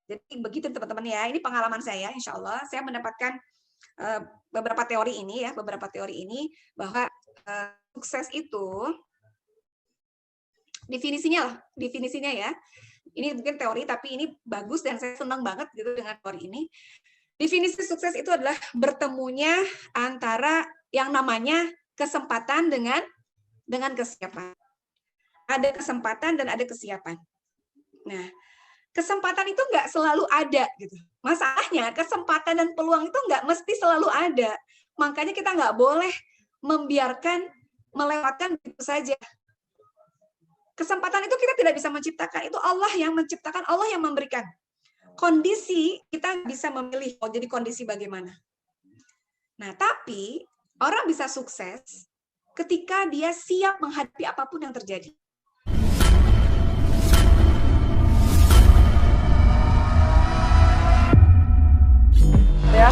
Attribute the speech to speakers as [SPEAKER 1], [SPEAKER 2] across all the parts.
[SPEAKER 1] Jadi begitu teman-teman ya, ini pengalaman saya, insya Allah saya mendapatkan beberapa teori ini ya, bahwa sukses itu definisinya ya. Ini mungkin teori tapi ini bagus dan saya senang banget gitu dengan teori ini. Definisi sukses itu adalah bertemunya antara yang namanya kesempatan dengan kesiapan. Ada kesempatan dan ada kesiapan. Nah, kesempatan itu nggak selalu ada gitu. Masalahnya kesempatan dan peluang itu nggak mesti selalu ada. Makanya kita nggak boleh membiarkan melewatkan begitu saja. Kesempatan itu kita tidak bisa menciptakan, itu Allah yang menciptakan, Allah yang memberikan. Kondisi kita bisa memilih mau jadi kondisi bagaimana. Nah, tapi orang bisa sukses ketika dia siap menghadapi apapun yang terjadi.
[SPEAKER 2] Ya.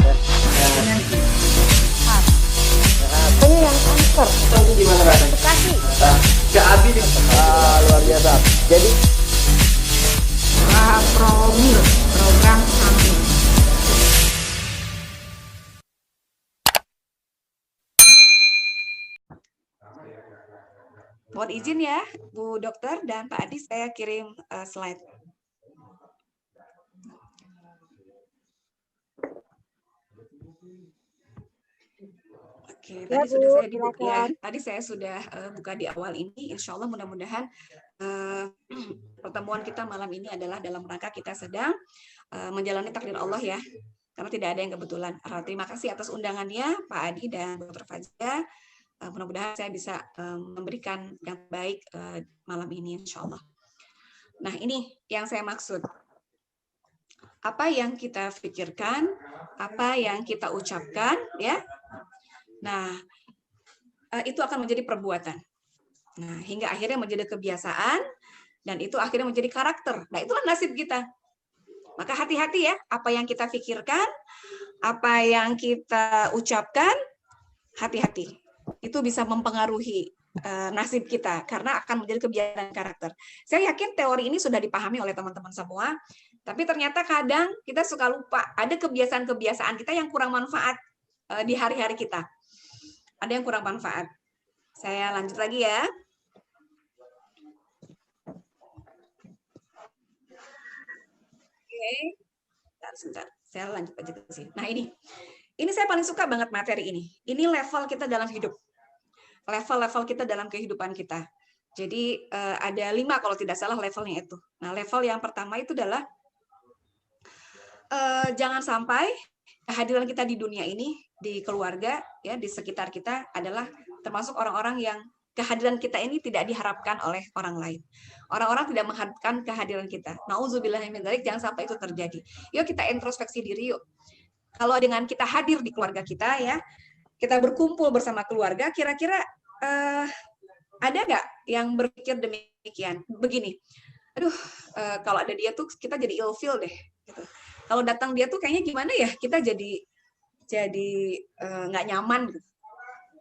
[SPEAKER 2] Ini yang kanker.
[SPEAKER 3] Itu gimana rasanya?
[SPEAKER 2] Bekasi.
[SPEAKER 3] Gak habis.
[SPEAKER 2] Luar biasa. Jadi
[SPEAKER 1] Promil, program samping. Mohon izin ya, Bu Dokter dan Pak Adi, saya kirim slide. Oke,
[SPEAKER 2] ya,
[SPEAKER 1] tadi sudah
[SPEAKER 2] Bu,
[SPEAKER 1] saya dibuka ya.
[SPEAKER 2] silakan.
[SPEAKER 1] Tadi saya sudah buka di awal ini. Insya Allah mudah-mudahan pertemuan kita malam ini adalah dalam rangka kita sedang menjalani takdir Allah ya. Karena tidak ada yang kebetulan. Terima kasih atas undangannya Pak Adi dan Dr. Fazia. Mudah-mudahan saya bisa memberikan yang baik malam ini insya Allah. Nah, ini yang saya maksud. Apa yang kita pikirkan, apa yang kita ucapkan, ya. Nah, itu akan menjadi perbuatan. Nah, hingga akhirnya menjadi kebiasaan, dan itu akhirnya menjadi karakter. Nah, itulah nasib kita. Maka hati-hati ya, apa yang kita pikirkan, apa yang kita ucapkan, hati-hati. Itu bisa mempengaruhi nasib kita, karena akan menjadi kebiasaan karakter. Saya yakin teori ini sudah dipahami oleh teman-teman semua, tapi ternyata kadang kita suka lupa, ada kebiasaan-kebiasaan kita yang kurang manfaat di hari-hari kita. Ada yang kurang manfaat. Saya lanjut lagi ya. Oke. Sebentar. Saya lanjut aja ke sini. Nah, ini saya paling suka banget materi ini. Ini level kita dalam hidup. Level-level kita dalam kehidupan kita. Jadi ada 5 kalau tidak salah levelnya itu. Nah, level yang pertama itu adalah jangan sampai kehadiran kita di dunia ini, di keluarga, ya, di sekitar kita adalah termasuk orang-orang yang kehadiran kita ini tidak diharapkan oleh orang lain. Orang-orang tidak mengharapkan kehadiran kita. Nauzubillah min dzalik, jangan sampai itu terjadi. Yuk kita introspeksi diri yuk. Kalau dengan kita hadir di keluarga kita ya, kita berkumpul bersama keluarga, kira-kira ada nggak yang berpikir demikian? Begini, aduh, kalau ada dia tuh kita jadi ilfeel deh. Gitu. Kalau datang dia tuh kayaknya gimana ya? Kita jadi nggak nyaman. Gitu.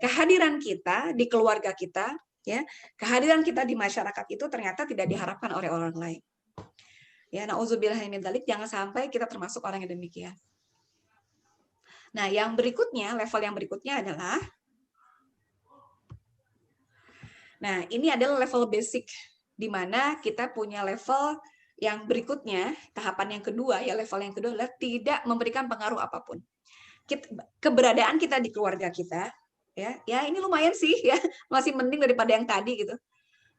[SPEAKER 1] Kehadiran kita di keluarga kita, ya, kehadiran kita di masyarakat itu ternyata tidak diharapkan oleh orang lain. Ya, nauzubillah min dzalik, jangan sampai kita termasuk orang yang demikian. Nah, yang berikutnya, level yang berikutnya adalah, nah, ini adalah level basic, di mana kita punya level yang berikutnya, tahapan yang kedua, ya level yang kedua adalah tidak memberikan pengaruh apapun. Keberadaan kita di keluarga kita, ya ini lumayan sih, ya masih mending daripada yang tadi gitu.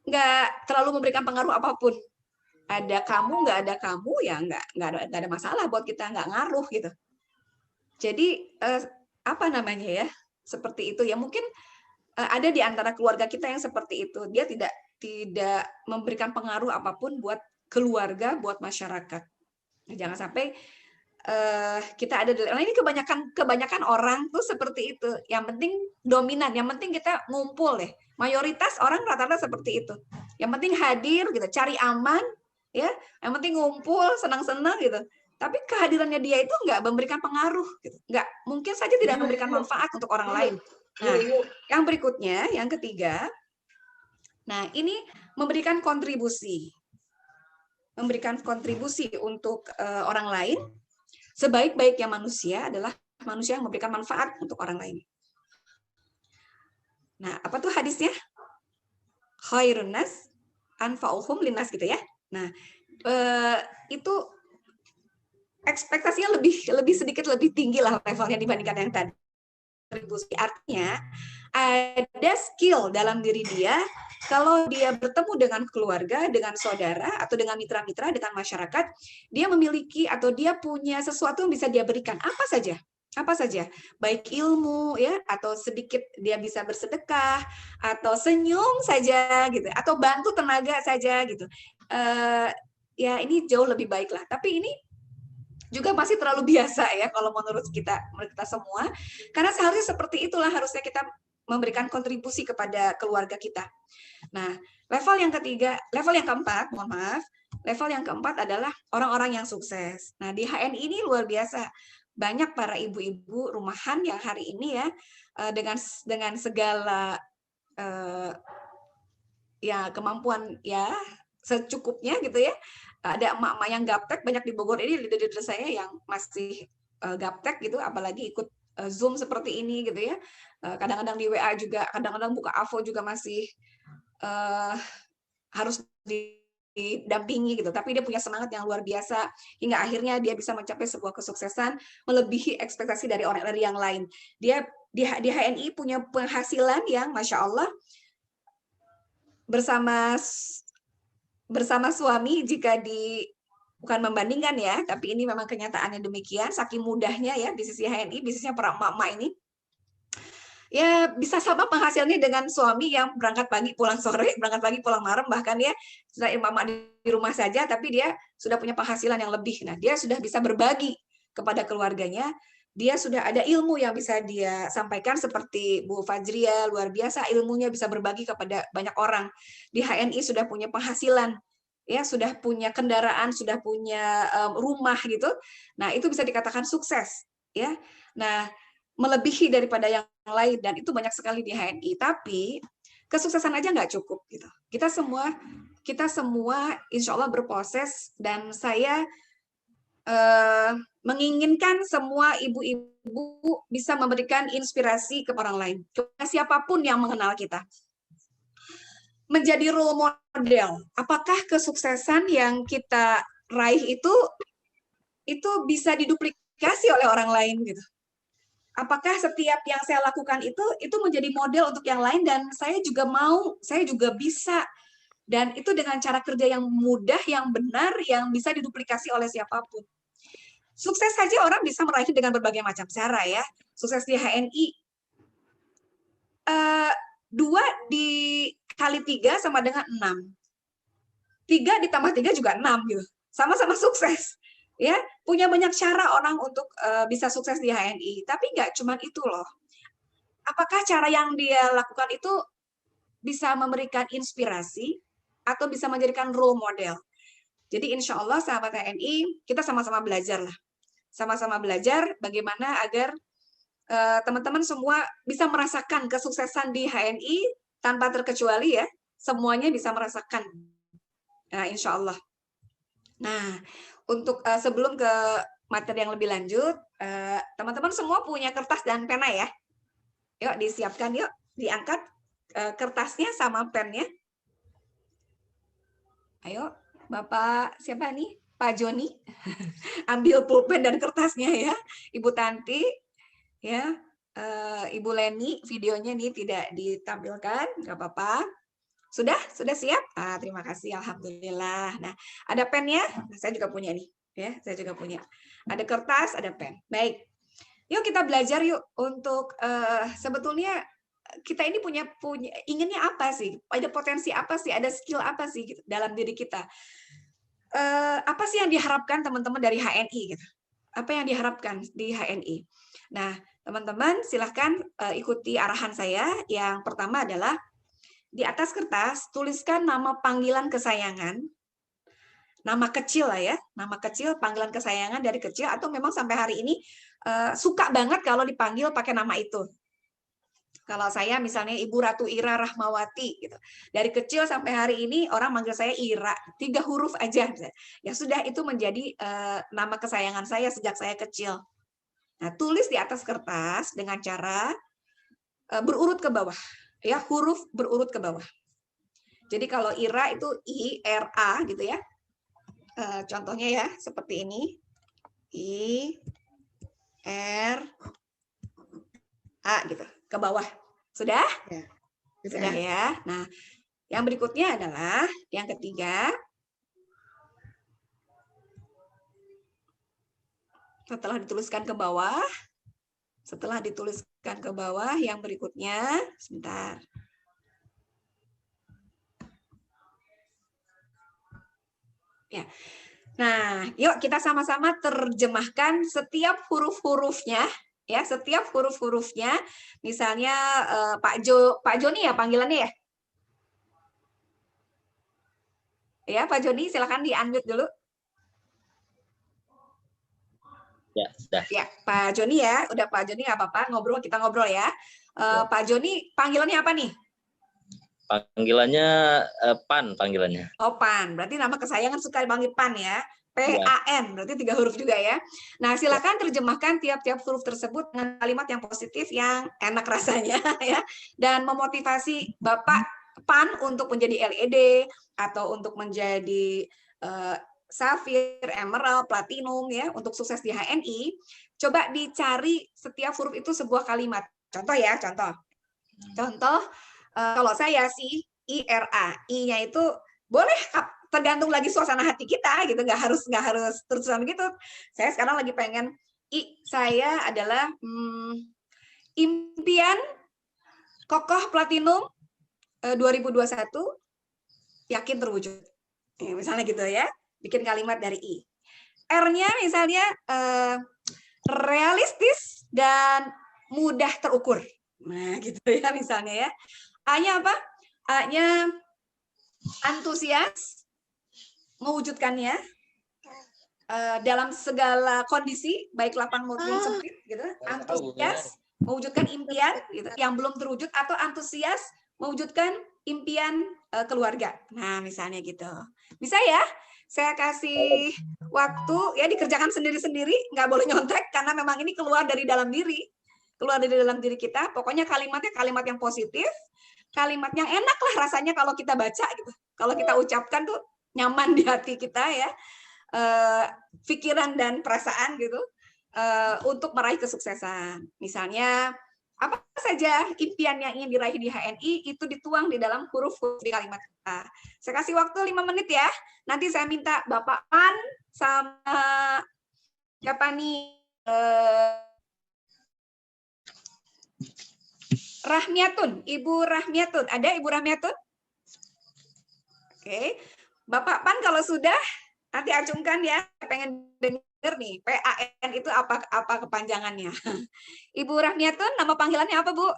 [SPEAKER 1] Nggak terlalu memberikan pengaruh apapun. Ada kamu, nggak ada kamu, ya nggak ada masalah buat kita, nggak ngaruh gitu. Jadi apa namanya ya, seperti itu ya, mungkin ada di antara keluarga kita yang seperti itu, dia tidak memberikan pengaruh apapun buat keluarga, buat masyarakat. Jangan sampai kita ada di, nah ini kebanyakan orang tuh seperti itu. Yang penting dominan, yang penting kita ngumpul deh. Mayoritas orang rata-rata seperti itu. Yang penting hadir gitu, cari aman, ya. Yang penting ngumpul, senang-senang gitu. Tapi kehadirannya dia itu nggak memberikan pengaruh, gitu. Nggak, mungkin saja tidak memberikan manfaat untuk orang lain. Nah, yang berikutnya, yang ketiga, nah ini memberikan kontribusi. memberikan kontribusi untuk orang lain, sebaik-baiknya manusia adalah manusia yang memberikan manfaat untuk orang lain. Nah, apa tuh hadisnya? Khairun nas anfa'uhum linnas gitu ya. Nah, itu ekspektasinya lebih sedikit lebih tinggi lah levelnya dibandingkan yang tadi. Kontribusi artinya ada skill dalam diri dia kalau dia bertemu dengan keluarga, dengan saudara atau dengan mitra-mitra, dengan masyarakat, dia memiliki atau dia punya sesuatu yang bisa dia berikan apa saja, baik ilmu ya atau sedikit dia bisa bersedekah atau senyum saja gitu, atau bantu tenaga saja gitu. Ya ini jauh lebih baik lah. Tapi ini juga masih terlalu biasa ya kalau menurut kita semua, karena seharusnya seperti itulah harusnya kita memberikan kontribusi kepada keluarga kita. Nah, level yang keempat, mohon maaf, level yang keempat adalah orang-orang yang sukses. Nah, di HNI ini luar biasa, banyak para ibu-ibu rumahan yang hari ini ya dengan segala ya kemampuan ya secukupnya gitu ya. Ada emak-emak yang gaptek banyak di Bogor ini, leader-leader saya yang masih gaptek gitu, apalagi ikut Zoom seperti ini gitu ya. Kadang-kadang di WA juga, kadang-kadang buka AVO juga masih harus didampingi gitu. Tapi dia punya semangat yang luar biasa hingga akhirnya dia bisa mencapai sebuah kesuksesan melebihi ekspektasi dari orang dari yang lain. Dia di HNI punya penghasilan yang Masya Allah bersama suami, jika bukan membandingkan ya, tapi ini memang kenyataannya demikian, saking mudahnya ya bisnis HNI, bisnisnya para emak-emak ini, ya bisa sama penghasilnya dengan suami yang berangkat pagi pulang sore, berangkat pagi pulang malam, bahkan ya sudah emak-emak di rumah saja, tapi dia sudah punya penghasilan yang lebih. Nah, dia sudah bisa berbagi kepada keluarganya, dia sudah ada ilmu yang bisa dia sampaikan seperti Bu Fajria, luar biasa ilmunya, bisa berbagi kepada banyak orang. Di HNI sudah punya penghasilan, ya sudah punya kendaraan, sudah punya rumah gitu. Nah, itu bisa dikatakan sukses, ya. Nah, melebihi daripada yang lain, dan itu banyak sekali di HNI. Tapi kesuksesan aja nggak cukup gitu. Kita semua insya Allah berproses, dan saya menginginkan semua ibu-ibu bisa memberikan inspirasi ke orang lain, kepada siapapun yang mengenal kita. Menjadi role model. Apakah kesuksesan yang kita raih itu bisa diduplikasi oleh orang lain gitu? Apakah setiap yang saya lakukan itu menjadi model untuk yang lain, dan saya juga mau, saya juga bisa, dan itu dengan cara kerja yang mudah, yang benar, yang bisa diduplikasi oleh siapapun. Sukses saja orang bisa meraih dengan berbagai macam cara ya. Sukses di HNI, 2 dikali 3 sama dengan 6. 3 ditambah 3 juga 6 gitu. Sama-sama sukses. Ya, punya banyak cara orang untuk bisa sukses di HNI, tapi nggak cuma itu loh. Apakah cara yang dia lakukan itu bisa memberikan inspirasi atau bisa menjadikan role model? Jadi insya Allah sahabat HNI, kita sama-sama belajar lah. Sama-sama belajar bagaimana agar teman-teman semua bisa merasakan kesuksesan di HNI tanpa terkecuali ya. Semuanya bisa merasakan. Nah, insya Allah. Nah, untuk sebelum ke materi yang lebih lanjut, teman-teman semua punya kertas dan pena ya. Yuk disiapkan, yuk diangkat kertasnya sama pennya. Ayo, Bapak siapa nih? Pak Joni. Ambil pulpen dan kertasnya ya. Ibu Tanti, ya, Ibu Leni, videonya nih tidak ditampilkan, nggak apa-apa. Sudah siap? Terima kasih, alhamdulillah. Nah, ada pennya, nah, saya juga punya nih, ya, saya juga punya. Ada kertas, ada pen. Baik, yuk kita belajar yuk untuk sebetulnya kita ini punya inginnya apa sih? Ada potensi apa sih? Ada skill apa sih gitu, dalam diri kita? Apa sih yang diharapkan teman-teman dari HNI gitu? Apa yang diharapkan di HNI? Nah, teman-teman silahkan ikuti arahan saya. Yang pertama adalah di atas kertas tuliskan nama panggilan kesayangan, nama kecil lah ya, nama kecil, panggilan kesayangan dari kecil, atau memang sampai hari ini suka banget kalau dipanggil pakai nama itu. Kalau saya misalnya Ibu Ratu Ira Rahmawati gitu. Dari kecil sampai hari ini orang manggil saya Ira, 3 huruf aja. Ya sudah, itu menjadi nama kesayangan saya sejak saya kecil. Nah, tulis di atas kertas dengan cara berurut ke bawah. Ya, huruf berurut ke bawah. Jadi kalau Ira itu I-R-A gitu ya. Contohnya ya, seperti ini. I-R-A gitu, ke bawah. Sudah?
[SPEAKER 4] Ya.
[SPEAKER 1] Sudah ya. Nah, yang berikutnya adalah yang ketiga. Setelah dituliskan ke bawah, yang berikutnya, sebentar. Ya. Nah, yuk kita sama-sama terjemahkan setiap huruf-hurufnya, ya, setiap huruf-hurufnya. Misalnya Pak Joni ya panggilannya ya. Ya, Pak Joni, silakan di-unmute dulu.
[SPEAKER 5] Ya, sudah.
[SPEAKER 1] Ya, Pak Joni ya, udah Pak Joni nggak apa-apa, kita ngobrol ya. Pak Joni, panggilannya apa nih?
[SPEAKER 5] Panggilannya Pan panggilannya.
[SPEAKER 1] Oh, Pan, berarti nama kesayangan suka dipanggil Pan ya. P-A-N, berarti 3 huruf juga ya. Nah, silakan terjemahkan tiap-tiap huruf tersebut dengan kalimat yang positif, yang enak rasanya ya, dan memotivasi Bapak Pan untuk menjadi LED atau untuk menjadi Safir, Emerald, Platinum ya, untuk sukses di HNI. Coba dicari setiap huruf itu sebuah kalimat. Contoh ya, contoh. Kalau saya sih IRA, I-nya itu boleh tergantung lagi suasana hati kita gitu, nggak harus terus-terusan gitu. Saya sekarang lagi pengen saya adalah impian kokoh Platinum 2021 yakin terwujud. Ya, misalnya gitu ya, bikin kalimat dari I. R-nya misalnya realistis dan mudah terukur. Nah, gitu ya misalnya ya. A-nya apa? A-nya antusias mewujudkannya dalam segala kondisi, baik lapang maupun sempit, gitu. Antusias mewujudkan impian gitu, yang belum terwujud, atau antusias mewujudkan impian keluarga. Nah, misalnya gitu. Bisa ya? Saya kasih waktu ya, dikerjakan sendiri-sendiri, nggak boleh nyontek karena memang ini keluar dari dalam diri. Keluar dari dalam diri kita. Pokoknya kalimatnya kalimat yang positif, kalimat yang enak lah rasanya kalau kita baca gitu. Kalau kita ucapkan tuh nyaman di hati kita ya, pikiran dan perasaan gitu, untuk meraih kesuksesan. Misalnya apa saja impian yang ingin diraih di HNI itu dituang di dalam huruf-huruf di kalimat kita. Saya kasih waktu 5 menit ya. Nanti saya minta Bapak Pan sama siapa nih? Rahmiatun, Ibu Rahmiatun. Ada Ibu Rahmiatun? Oke. Bapak Pan kalau sudah, nanti acungkan ya. Pengen dengar nih, PAN itu apa kepanjangannya. Ibu Rahmiatun, nama panggilannya apa, Bu?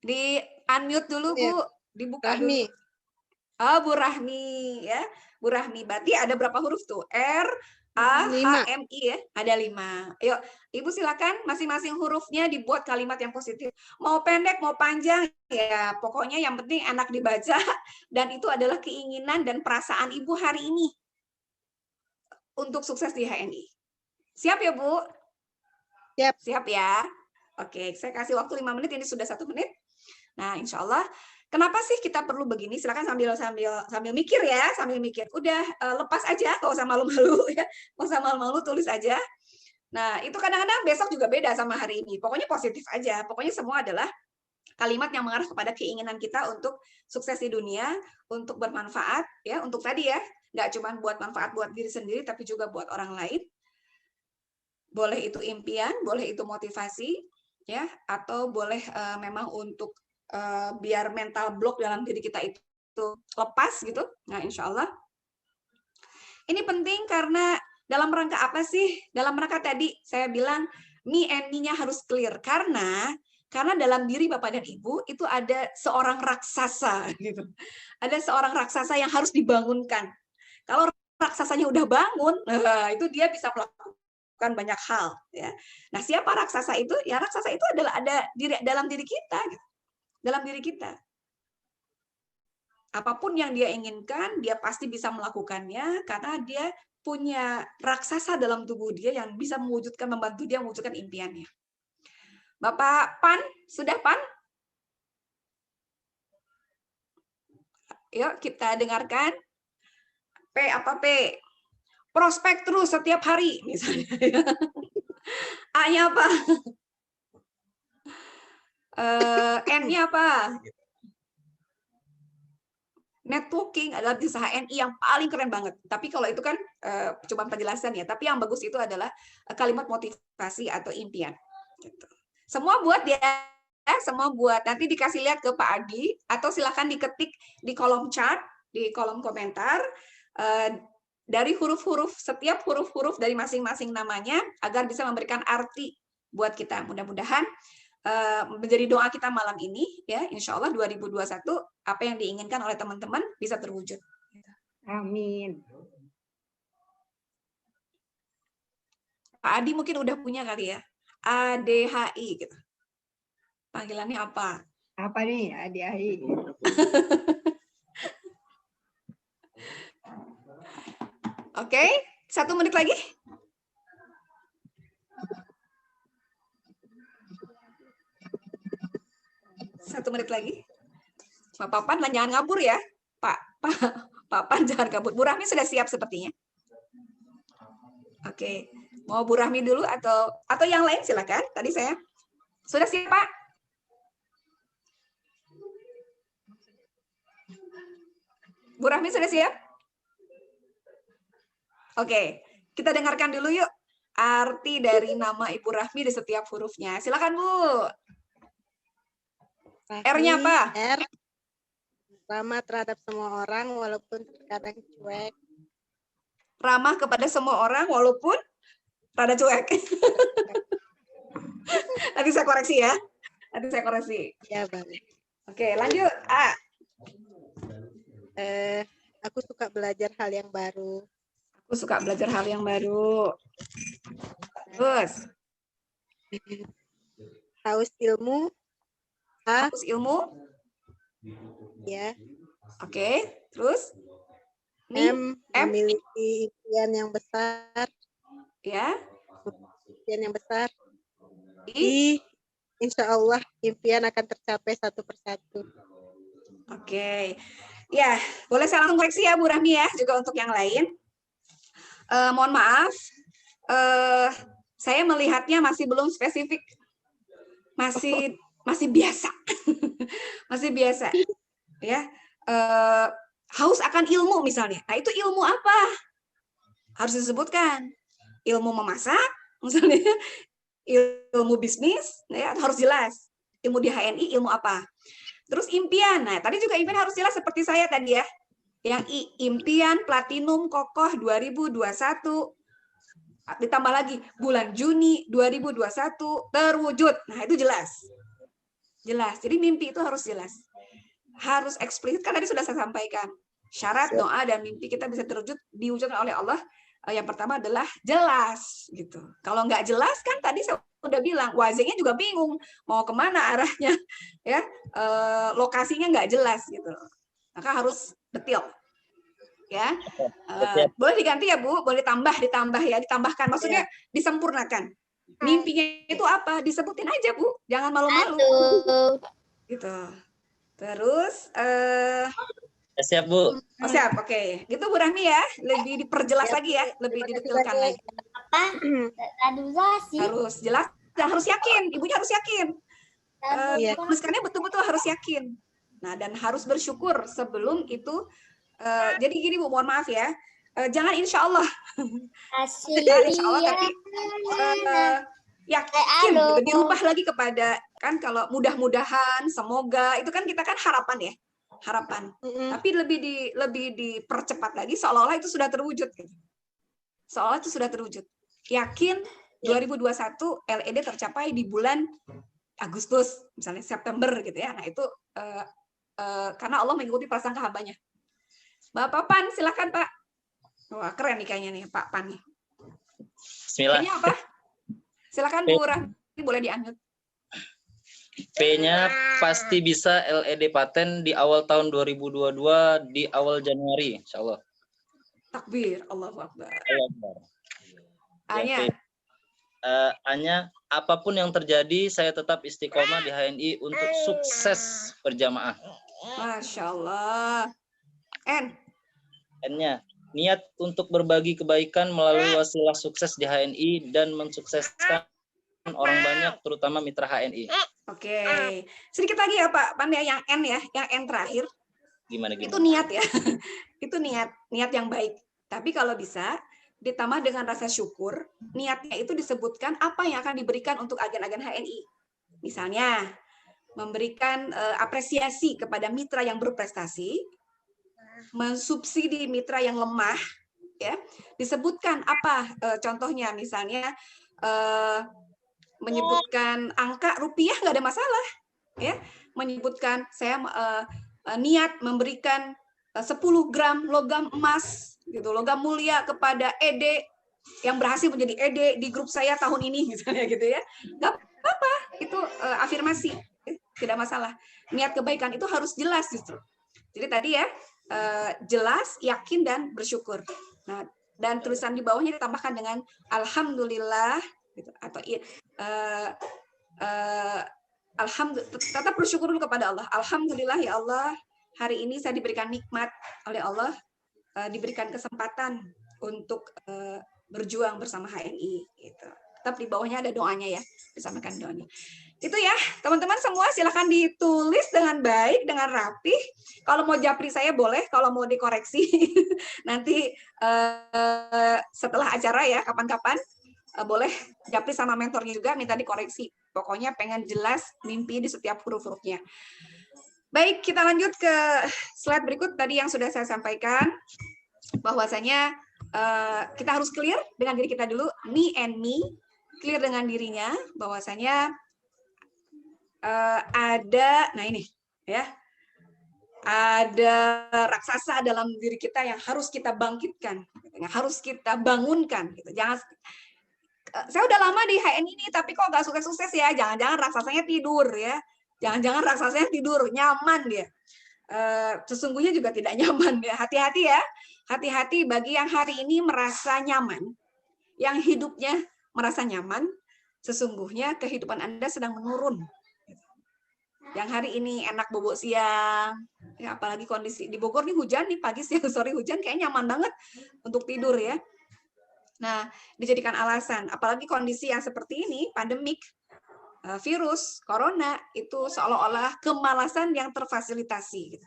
[SPEAKER 1] Di unmute dulu, Bu. Dibuka
[SPEAKER 4] Rahmi.
[SPEAKER 1] dulu. Oh, Bu Rahmi ya. Bu Rahmi, berarti ada berapa huruf tuh? R, A, H, M, I ya, ada 5. Yuk, Ibu silakan masing-masing hurufnya dibuat kalimat yang positif. Mau pendek, mau panjang, ya pokoknya yang penting enak dibaca, dan itu adalah keinginan dan perasaan Ibu hari ini untuk sukses di HNI. Siap ya, Bu?
[SPEAKER 4] Siap.
[SPEAKER 1] Siap ya? Oke, saya kasih waktu 5 menit, ini sudah 1 menit. Nah, insya Allah. Kenapa sih kita perlu begini? Silakan sambil mikir ya, sambil mikir. Udah lepas aja, nggak usah malu-malu ya, nggak usah malu-malu, tulis aja. Nah, itu kadang-kadang besok juga beda sama hari ini. Pokoknya positif aja. Pokoknya semua adalah kalimat yang mengarah kepada keinginan kita untuk sukses di dunia, untuk bermanfaat ya, untuk tadi ya, nggak cuma buat manfaat buat diri sendiri, tapi juga buat orang lain. Boleh itu impian, boleh itu motivasi ya, atau boleh memang untuk biar mental block dalam diri kita itu lepas gitu. Nah, insya Allah ini penting karena dalam rangka apa sih? Dalam rangka tadi saya bilang me and me-nya harus clear, karena dalam diri Bapak dan Ibu itu ada seorang raksasa gitu. Ada seorang raksasa yang harus dibangunkan. Kalau raksasanya udah bangun, itu dia bisa melakukan melakukan banyak hal. Ya. Nah, siapa raksasa itu? Ya raksasa itu adalah ada dalam diri kita, gitu. Dalam diri kita. Apapun yang dia inginkan, dia pasti bisa melakukannya karena dia punya raksasa dalam tubuh dia yang bisa membantu dia mewujudkan impiannya. Bapak Pan, sudah Pan? Yuk kita dengarkan. P apa P? Prospek terus setiap hari misalnya. A-nya apa? N-nya apa? Networking adalah usaha NI yang paling keren banget. Tapi kalau itu kan cuma penjelasan ya. Tapi yang bagus itu adalah kalimat motivasi atau impian. Gitu. Semua buat ya, semua buat. Nanti dikasih lihat ke Pak Adi atau silakan diketik di kolom chat, di kolom komentar. Dari huruf-huruf, setiap huruf-huruf dari masing-masing namanya agar bisa memberikan arti buat kita. Mudah-mudahan menjadi doa kita malam ini, ya, insya Allah 2021 apa yang diinginkan oleh teman-teman bisa terwujud.
[SPEAKER 4] Amin.
[SPEAKER 1] Pak Adi mungkin udah punya kali ya, ADHI gitu. Panggilannya apa?
[SPEAKER 4] Apa nih ADHI?
[SPEAKER 1] Oke, 1 menit lagi. Satu menit lagi. Pak Papan jangan ngabur ya. Pak Pan jangan kabur. Bu Rahmi sudah siap sepertinya. Oke. Mau Bu Rahmi dulu atau yang lain silakan. Tadi saya sudah siap, Pak? Bu Rahmi sudah siap? Oke, kita dengarkan dulu yuk arti dari nama Ibu Rahmi di setiap hurufnya. Silakan, Bu. R-nya apa?
[SPEAKER 6] R, ramah terhadap semua orang walaupun terkadang cuek.
[SPEAKER 1] Ramah kepada semua orang walaupun rada cuek. Nanti saya koreksi ya. Nanti saya koreksi.
[SPEAKER 6] Ya, Bang.
[SPEAKER 1] Oke, lanjut. A.
[SPEAKER 6] Aku suka belajar hal yang baru.
[SPEAKER 1] Aku suka belajar hal yang baru. Terus.
[SPEAKER 6] Haus ilmu. H,
[SPEAKER 1] Haus ilmu.
[SPEAKER 6] ya.
[SPEAKER 1] Oke, terus. Nih,
[SPEAKER 6] M, memiliki impian yang besar.
[SPEAKER 1] ya.
[SPEAKER 6] Impian yang besar.
[SPEAKER 1] I.
[SPEAKER 6] I, insya Allah impian akan tercapai satu persatu.
[SPEAKER 1] Oke. Ya, boleh saya langsung koreksi ya Bu Rahmi ya, juga untuk yang lain. Mohon maaf, saya melihatnya masih belum spesifik, masih biasa, masih biasa, ya. Haus akan ilmu misalnya, nah itu ilmu apa? Harus disebutkan, ilmu memasak, misalnya, ilmu bisnis, ya harus jelas. Ilmu di HNI ilmu apa? Terus impian, nah tadi juga impian harus jelas seperti saya tadi ya. Yang impian platinum kokoh 2021, ditambah lagi bulan Juni 2021 terwujud. Nah itu jelas, jelas. Jadi mimpi itu harus jelas, harus eksplisit. Kan tadi sudah saya sampaikan syarat doa dan mimpi kita bisa terwujud diwujudkan oleh Allah. Yang pertama adalah jelas, gitu. Kalau nggak jelas kan tadi saya udah bilang, wazirnya juga bingung mau kemana arahnya, ya lokasinya nggak jelas gitu. Maka harus detil, ya. Boleh diganti ya Bu, boleh ditambah ya, ditambahkan. Maksudnya disempurnakan. Mimpinya itu apa? Disebutin aja Bu, jangan malu-malu. Gitu. Terus,
[SPEAKER 5] Siap Bu.
[SPEAKER 1] oh siap, oke. Gitu Bu Rahmi ya, lebih diperjelas lagi ya, lebih didetilkan lagi. Harus jelas dan harus yakin, ibunya harus yakin. Tuliskannya betul-betul harus yakin. Nah, dan harus bersyukur sebelum itu. Jadi gini Bu, mohon maaf ya. Jangan insya Allah. Jangan insya Allah, tapi yakin. Gitu. Dirubah lagi kepada, kan kalau mudah-mudahan, semoga, itu kan kita kan harapan ya. Harapan. Tapi lebih dipercepat lagi, seolah-olah itu sudah terwujud. Gitu. Seolah itu sudah terwujud. Yakin 2021 LED tercapai di bulan Agustus, misalnya September gitu ya. Nah itu karena Allah mengikuti prasangka hambanya. Bapak Pan, silakan Pak. Wah keren nih kayaknya nih Pak Pan nih.
[SPEAKER 5] Bismillah.
[SPEAKER 1] P-nya apa? Silakan Bu Rahmi, boleh di-unmute.
[SPEAKER 5] P-nya pasti bisa LED paten di awal tahun 2022 di awal Januari, insya Allah.
[SPEAKER 1] Takbir, Allahu Akbar.
[SPEAKER 5] Allah Akbar.
[SPEAKER 1] A-nya,
[SPEAKER 5] A-nya, apapun yang terjadi, saya tetap istiqomah di HNI untuk sukses berjamaah.
[SPEAKER 1] Masya Allah. N,
[SPEAKER 5] N-nya, niat untuk berbagi kebaikan melalui wasilah sukses di HNI dan mensukseskan orang banyak, terutama mitra HNI.
[SPEAKER 1] oke. Sedikit lagi ya Pak Pandya, yang N ya, yang N terakhir.
[SPEAKER 5] Gimana?
[SPEAKER 1] Itu niat ya. Itu niat yang baik. Tapi kalau bisa ditambah dengan rasa syukur, niatnya itu disebutkan apa yang akan diberikan untuk agen-agen HNI. Misalnya, memberikan apresiasi kepada mitra yang berprestasi, mensubsidi mitra yang lemah, ya. Disebutkan apa contohnya, misalnya menyebutkan angka rupiah nggak ada masalah, ya. Menyebutkan saya niat memberikan 10 gram logam emas, gitu, logam mulia kepada Ede yang berhasil menjadi Ede di grup saya tahun ini, misalnya gitu ya. Nggak apa-apa, itu afirmasi, tidak masalah. Niat kebaikan itu harus jelas justru. Jadi tadi ya, jelas, yakin, dan bersyukur. Nah, dan tulisan di bawahnya ditambahkan dengan alhamdulillah, gitu, atau alhamdulillah, tetap bersyukur dulu kepada Allah. Alhamdulillah ya Allah, hari ini saya diberikan nikmat oleh Allah, diberikan kesempatan untuk berjuang bersama HNI. Gitu. Tetap di bawahnya ada doanya ya, disampaikan doanya. Itu ya, teman-teman semua silahkan ditulis dengan baik, dengan rapih. Kalau mau japri saya boleh, kalau mau dikoreksi nanti setelah acara ya, kapan-kapan boleh japri sama mentornya juga, minta dikoreksi. Pokoknya pengen jelas mimpi di setiap huruf-hurufnya. Baik, kita lanjut ke slide berikut. Tadi yang sudah saya sampaikan, bahwasanya kita harus clear dengan diri kita dulu, me and me, clear dengan dirinya, bahwasanya ada, nah ini ya, ada raksasa dalam diri kita yang harus kita bangkitkan, yang harus kita bangunkan. Gitu. Jangan, saya udah lama di HN ini, tapi kok nggak sukses-sukses ya? Jangan-jangan raksasanya tidur ya? Jangan-jangan raksasanya tidur, nyaman dia. Sesungguhnya juga tidak nyaman ya. Hati-hati ya, hati-hati bagi yang hari ini merasa nyaman, yang hidupnya merasa nyaman, sesungguhnya kehidupan Anda sedang menurun. Yang hari ini enak bobo siang, ya, apalagi kondisi di Bogor nih hujan nih, pagi siang sore hujan, kayaknya nyaman banget untuk tidur ya. Nah, dijadikan alasan, apalagi kondisi yang seperti ini, pandemik, virus, corona, itu seolah-olah kemalasan yang terfasilitasi. Gitu.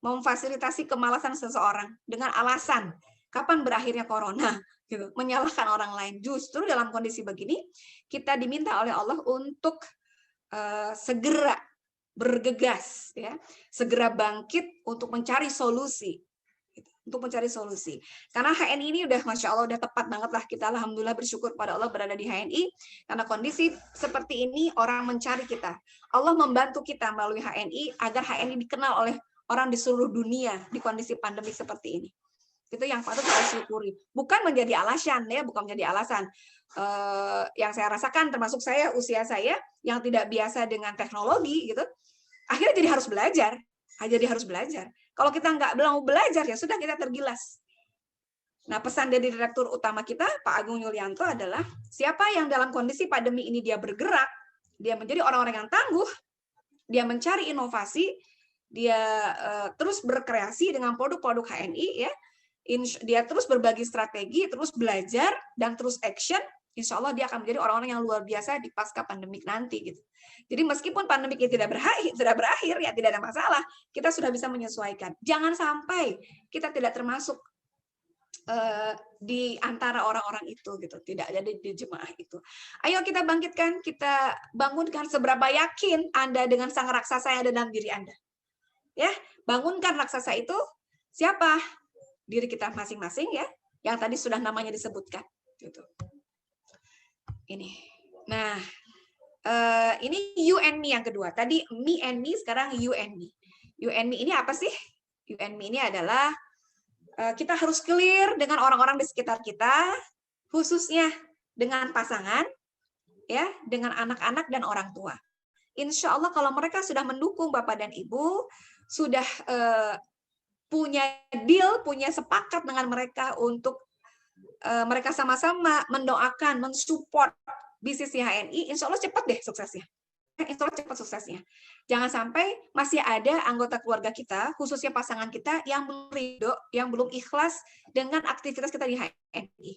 [SPEAKER 1] Memfasilitasi kemalasan seseorang dengan alasan, kapan berakhirnya corona? Gitu. Menyalahkan orang lain. Justru dalam kondisi begini, kita diminta oleh Allah untuk segera bergegas, ya, segera bangkit untuk mencari solusi, untuk mencari solusi. Karena HNI ini udah, masya Allah, udah tepat banget lah, kita alhamdulillah bersyukur pada Allah berada di HNI, karena kondisi seperti ini orang mencari kita. Allah membantu kita melalui HNI agar HNI dikenal oleh orang di seluruh dunia di kondisi pandemi seperti ini. Itu yang patut kita syukuri. Bukan menjadi alasan ya, bukan menjadi alasan. Yang saya rasakan, termasuk saya, usia saya yang tidak biasa dengan teknologi gitu. Akhirnya jadi harus belajar, Kalau kita nggak mau belajar, ya sudah, kita tergilas. Nah, pesan dari Direktur Utama kita, Pak Agung Yulianto, adalah siapa yang dalam kondisi pandemi ini dia bergerak, dia menjadi orang-orang yang tangguh, dia mencari inovasi, dia terus berkreasi dengan produk-produk HNI, ya, dia terus berbagi strategi, terus belajar, dan terus action, insya Allah dia akan menjadi orang-orang yang luar biasa di pasca pandemik nanti. Gitu. Jadi meskipun pandemik ini tidak berakhir, ya tidak ada masalah. Kita sudah bisa menyesuaikan. Jangan sampai kita tidak termasuk di antara orang-orang itu, gitu. Tidak ada di jemaah itu. Ayo kita bangkitkan, kita bangunkan seberapa yakin Anda dengan sang raksasa yang ada dalam diri Anda. Ya, bangunkan raksasa itu siapa? Diri kita masing-masing ya, yang tadi sudah namanya disebutkan. Gitu. Ini. Nah, ini you and me yang kedua. Tadi me and me, sekarang you and me. You and me ini apa sih? You and me ini adalah kita harus clear dengan orang-orang di sekitar kita, khususnya dengan pasangan, ya, dengan anak-anak dan orang tua. Insya Allah kalau mereka sudah mendukung Bapak dan Ibu, sudah punya deal, punya sepakat dengan mereka untuk mereka sama-sama mendoakan, mensupport bisnis HNI, insya Allah cepat deh suksesnya. Insya Allah cepat suksesnya. Jangan sampai masih ada anggota keluarga kita, khususnya pasangan kita, yang belum ridho, yang belum ikhlas dengan aktivitas kita di HNI.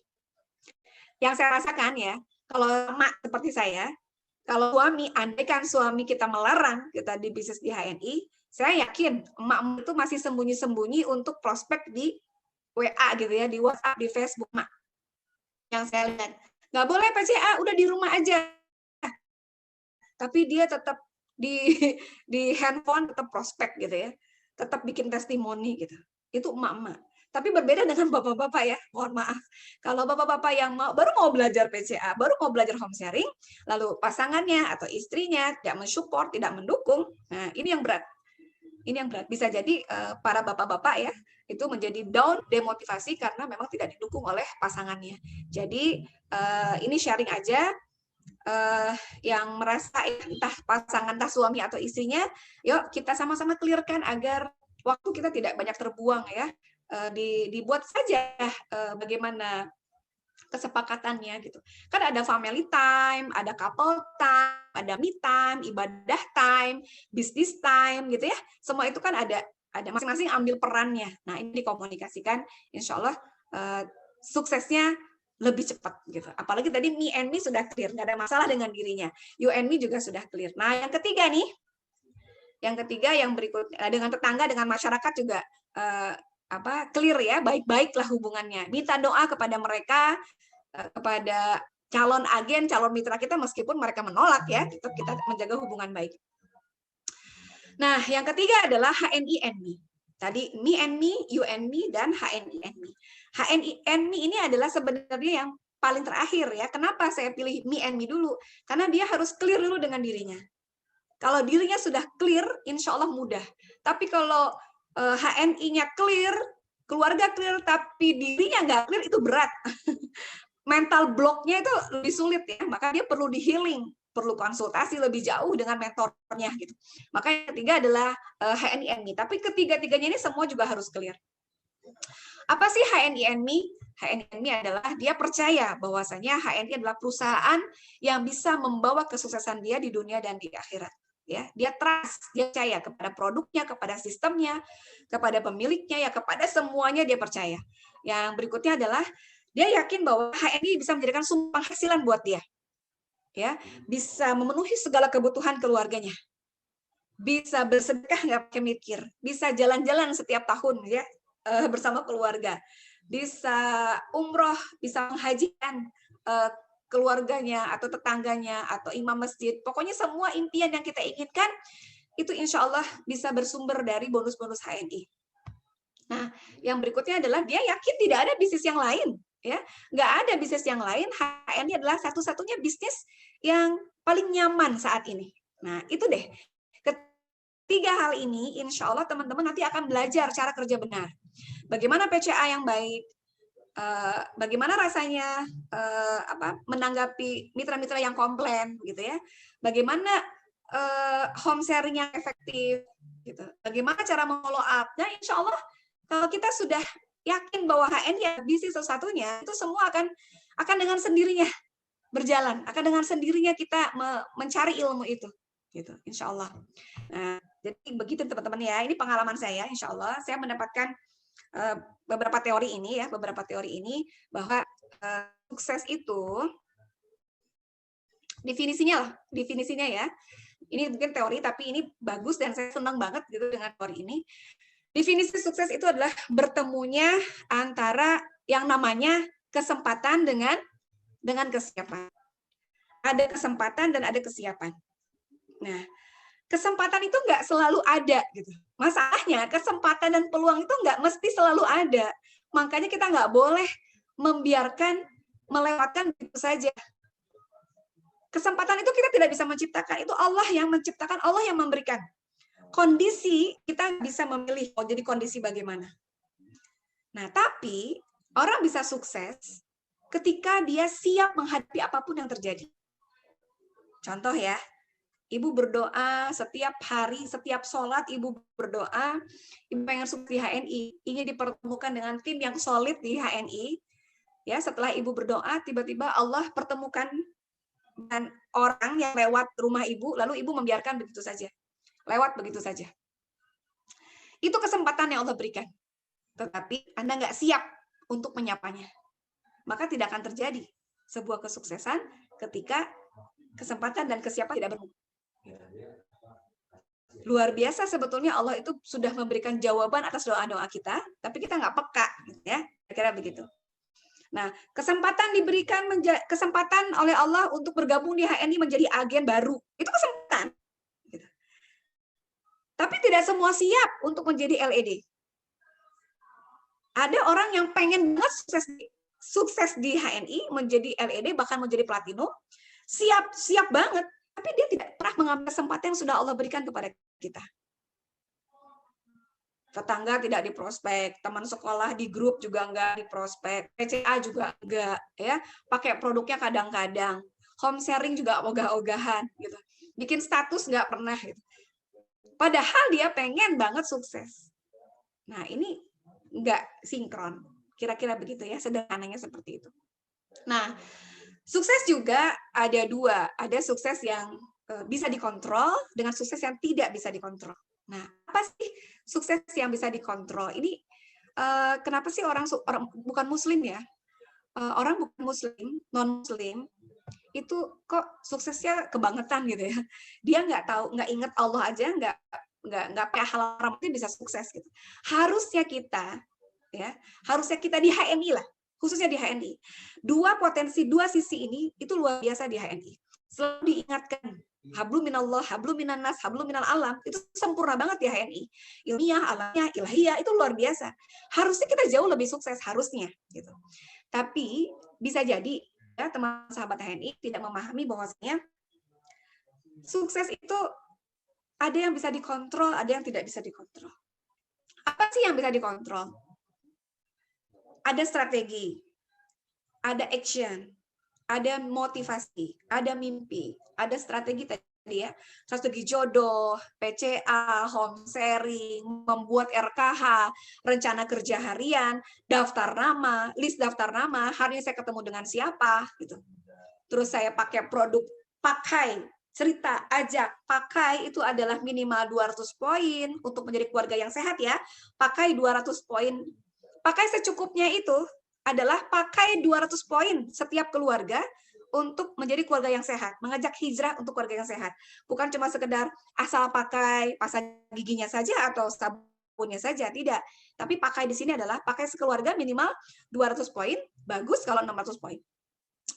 [SPEAKER 1] Yang saya rasakan ya, kalau emak seperti saya, kalau suami, andaikan suami kita melarang kita di bisnis di HNI, saya yakin emak itu masih sembunyi-sembunyi untuk prospek di WA gitu ya, di WhatsApp, di Facebook, mak. Yang saya lihat, nggak boleh PCA, udah di rumah aja. Tapi dia tetap di handphone tetap prospek gitu ya, tetap bikin testimoni gitu. Itu emak-emak. Tapi berbeda dengan bapak-bapak ya, mohon maaf. Kalau bapak-bapak yang baru mau belajar PCA, baru mau belajar home sharing, lalu pasangannya atau istrinya tidak mensupport, tidak mendukung, nah ini yang berat. Ini yang berat. Bisa jadi para bapak-bapak ya, itu menjadi down, demotivasi karena memang tidak didukung oleh pasangannya. Jadi ini sharing aja, yang merasa entah pasangan, entah suami atau istrinya, yuk kita sama-sama clearkan agar waktu kita tidak banyak terbuang ya. Dibuat saja bagaimana kesepakatannya gitu. Kan ada family time, ada couple time, ada me time, ibadah time, business time gitu ya. Semua itu kan ada masing-masing ambil perannya. Nah, ini dikomunikasikan, insya Allah suksesnya lebih cepat gitu. Apalagi tadi me and me sudah clear, nggak ada masalah dengan dirinya. You and me juga sudah clear. Nah, yang ketiga nih, yang berikut dengan tetangga, dengan masyarakat juga clear ya, baik-baiklah hubungannya. Minta doa kepada mereka, kepada calon agen, calon mitra kita, meskipun mereka menolak ya, tetap kita menjaga hubungan baik. Nah, yang ketiga adalah HNI and me. Tadi me and me, you and me, dan HNI and me. HNI and me ini adalah sebenarnya yang paling terakhir ya. Kenapa saya pilih me and me dulu? Karena dia harus clear dulu dengan dirinya. Kalau dirinya sudah clear, insya Allah mudah. Tapi kalau HNI-nya clear, keluarga clear, tapi dirinya nggak clear, itu berat. Mental block-nya itu lebih sulit ya, maka dia perlu di healing, perlu konsultasi lebih jauh dengan mentornya gitu. Maka yang ketiga adalah HNI and me. Tapi ketiga-tiganya ini semua juga harus clear. Apa sih HNI and me? HNI and me adalah dia percaya bahwasanya HNI adalah perusahaan yang bisa membawa kesuksesan dia di dunia dan di akhirat. Ya, dia trust, dia percaya kepada produknya, kepada sistemnya, kepada pemiliknya, ya kepada semuanya dia percaya. Yang berikutnya adalah dia yakin bahwa HNI bisa menjadikan sumber penghasilan buat dia. Ya, bisa memenuhi segala kebutuhan keluarganya. Bisa bersedekah nggak pakai mikir, bisa jalan-jalan setiap tahun ya bersama keluarga. Bisa umroh, bisa menghajikan keluarganya atau tetangganya atau imam masjid, pokoknya semua impian yang kita inginkan itu insya Allah bisa bersumber dari bonus-bonus HNI. Nah, yang berikutnya adalah dia yakin tidak ada bisnis yang lain, ya, nggak ada bisnis yang lain. HNI adalah satu-satunya bisnis yang paling nyaman saat ini. Nah, itu deh. Ketiga hal ini, insya Allah teman-teman nanti akan belajar cara kerja benar. Bagaimana PCA yang baik, bagaimana rasanya menanggapi mitra-mitra yang komplain gitu ya, bagaimana home sharing yang efektif gitu, bagaimana cara follow up-nya. Insya Allah kalau kita sudah yakin bahwa HNI ya bisnis satu-satunya, itu semua akan dengan sendirinya berjalan, akan dengan sendirinya kita mencari ilmu itu gitu, insya Allah. Nah, jadi begitu teman-teman ya, ini pengalaman saya, insya Allah saya mendapatkan beberapa teori ini bahwa sukses itu definisinya ya. Ini mungkin teori tapi ini bagus dan saya senang banget gitu dengan teori ini. Definisi sukses itu adalah bertemunya antara yang namanya kesempatan dengan kesiapan. Ada kesempatan dan ada kesiapan. Nah, kesempatan itu nggak selalu ada gitu. Masalahnya kesempatan dan peluang itu nggak mesti selalu ada. Makanya kita nggak boleh melewatkan begitu saja. Kesempatan itu kita tidak bisa menciptakan. Itu Allah yang menciptakan, Allah yang memberikan. Kondisi kita bisa memilih mau jadi kondisi bagaimana. Nah, tapi orang bisa sukses ketika dia siap menghadapi apapun yang terjadi. Contoh ya, ibu berdoa setiap hari, setiap sholat ibu berdoa, ibu pengen sukses di HNI, ingin dipertemukan dengan tim yang solid di HNI. Ya, setelah ibu berdoa, tiba-tiba Allah pertemukan dengan orang yang lewat rumah ibu, lalu ibu membiarkan begitu saja. Lewat begitu saja. Itu kesempatan yang Allah berikan. Tetapi Anda nggak siap untuk menyapanya. Maka tidak akan terjadi sebuah kesuksesan ketika kesempatan dan kesiapan tidak bertemu. Luar biasa sebetulnya Allah itu sudah memberikan jawaban atas doa-doa kita, tapi kita nggak peka, ya, kira-kira begitu. Nah, kesempatan diberikan kesempatan oleh Allah untuk bergabung di HNI menjadi agen baru, itu kesempatan. Tapi tidak semua siap untuk menjadi LED. Ada orang yang pengen banget sukses di HNI, menjadi LED, bahkan menjadi platinum, siap banget, tapi dia tidak pernah mengambil kesempatan yang sudah Allah berikan kepada kita. Tetangga tidak diprospek, teman sekolah di grup juga enggak diprospek, PCA juga enggak, ya. Pakai produknya kadang-kadang, home sharing juga ogah-ogahan, gitu. Bikin status enggak pernah, gitu. Padahal dia pengen banget sukses. Nah, ini enggak sinkron. Kira-kira begitu ya, sederhananya seperti itu. Nah, sukses juga ada dua. Ada sukses yang bisa dikontrol dengan sukses yang tidak bisa dikontrol. Nah, apa sih sukses yang bisa dikontrol? Ini kenapa sih orang bukan muslim ya? Orang bukan muslim, non-muslim, itu kok suksesnya kebangetan gitu ya. Dia nggak tahu, nggak inget Allah aja, nggak pakai hal haram itu bisa sukses gitu. Harusnya kita di HNI lah, khususnya di HNI. Dua sisi ini itu luar biasa di HNI. Selalu diingatkan, hablum minallah, hablum minan nas, hablum minal alam, itu sempurna banget di HNI. Ilmiah, alamnya, ilahiyah, itu luar biasa. Harusnya kita jauh lebih sukses, harusnya. Gitu. Tapi bisa jadi ya, teman sahabat HNI tidak memahami bahwasanya sukses itu ada yang bisa dikontrol, ada yang tidak bisa dikontrol. Apa sih yang bisa dikontrol? Ada strategi, ada action, ada motivasi, ada mimpi, ada strategi tadi ya, strategi jodoh, PCA, home sharing, membuat RKH, rencana kerja harian, daftar nama, list daftar nama, hari ini saya ketemu dengan siapa, gitu. Terus saya pakai produk, pakai, cerita, ajak, pakai itu adalah minimal 200 poin untuk menjadi keluarga yang sehat ya, pakai 200 poin. Pakai secukupnya itu adalah pakai 200 poin setiap keluarga untuk menjadi keluarga yang sehat, mengajak hijrah untuk keluarga yang sehat. Bukan cuma sekedar asal pakai pasang giginya saja atau sabunnya saja, tidak. Tapi pakai di sini adalah pakai sekeluarga minimal 200 poin, bagus kalau 600 poin.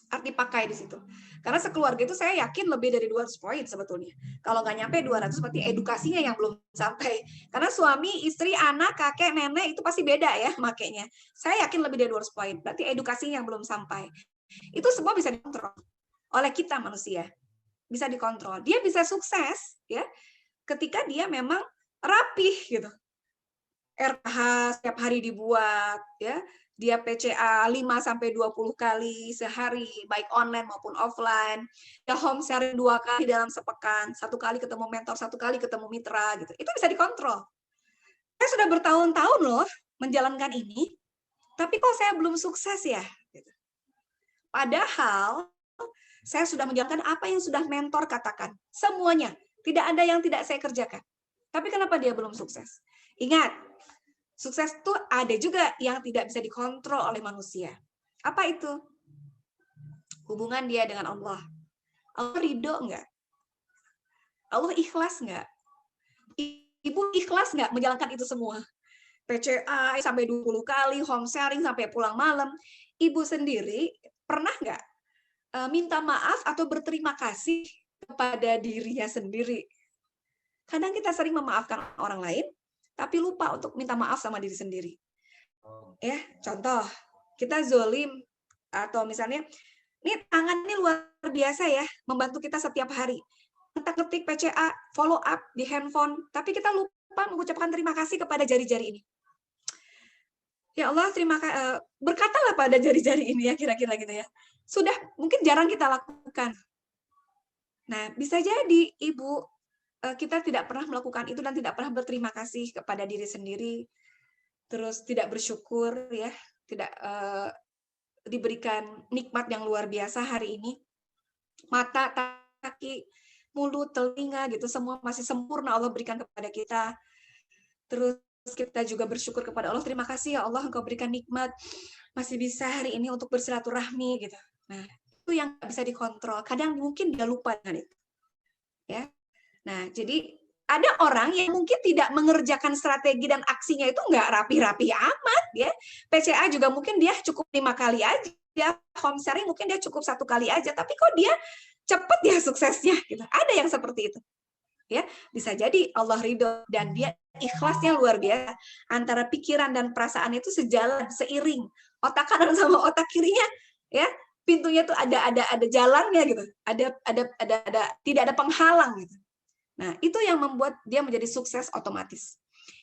[SPEAKER 1] Arti pakai di situ. Karena sekeluarga itu saya yakin lebih dari 200 poin sebetulnya. Kalau nggak nyampe 200 berarti edukasinya yang belum sampai. Karena suami, istri, anak, kakek, nenek itu pasti beda ya makainya. Saya yakin lebih dari 200 poin. Berarti edukasinya yang belum sampai. Itu semua bisa dikontrol oleh kita manusia. Bisa dikontrol. Dia bisa sukses ya ketika dia memang rapih gitu. RKH setiap hari dibuat ya. Dia PCA 5-20 kali sehari, baik online maupun offline. Dia home sharing 2 kali dalam sepekan, 1 kali ketemu mentor, 1 kali ketemu mitra, gitu. Itu bisa dikontrol. Saya sudah bertahun-tahun loh menjalankan ini, tapi kok saya belum sukses ya? Padahal saya sudah menjalankan apa yang sudah mentor katakan. Semuanya. Tidak ada yang tidak saya kerjakan. Tapi kenapa dia belum sukses? Ingat, sukses itu ada juga yang tidak bisa dikontrol oleh manusia. Apa itu? Hubungan dia dengan Allah. Allah ridho nggak? Allah ikhlas nggak? Ibu ikhlas nggak menjalankan itu semua? PCA sampai 20 kali, home sharing sampai pulang malam. Ibu sendiri pernah nggak minta maaf atau berterima kasih kepada dirinya sendiri? Kadang kita sering memaafkan orang lain, tapi lupa untuk minta maaf sama diri sendiri. Ya, contoh, kita zolim, atau misalnya, ini tangan ini luar biasa ya, membantu kita setiap hari. Kita ketik PCA, follow up di handphone, tapi kita lupa mengucapkan terima kasih kepada jari-jari ini. ya Allah berkatalah pada jari-jari ini ya, kira-kira gitu ya. Sudah mungkin jarang kita lakukan. Nah, bisa jadi Ibu kita tidak pernah melakukan itu dan tidak pernah berterima kasih kepada diri sendiri, terus tidak bersyukur ya, tidak diberikan nikmat yang luar biasa hari ini. Mata, kaki, mulut, telinga gitu semua masih sempurna Allah berikan kepada kita. Terus kita juga bersyukur kepada Allah, terima kasih ya Allah Engkau berikan nikmat masih bisa hari ini untuk bersilaturahmi gitu. Nah, itu yang nggak bisa dikontrol. Kadang mungkin dia lupa dengan itu. Ya. Nah, jadi ada orang yang mungkin tidak mengerjakan strategi dan aksinya itu nggak rapi-rapi amat ya. PCA juga mungkin dia cukup 5 kali aja. Home sharing mungkin dia cukup 1 kali aja, tapi kok dia cepat ya suksesnya gitu. Ada yang seperti itu. Ya, bisa jadi Allah ridho dan dia ikhlasnya luar biasa. Antara pikiran dan perasaan itu sejalan, seiring. Otak kanan sama otak kirinya ya, pintunya tuh ada jalannya gitu. Ada tidak ada penghalang gitu. Nah, itu yang membuat dia menjadi sukses otomatis.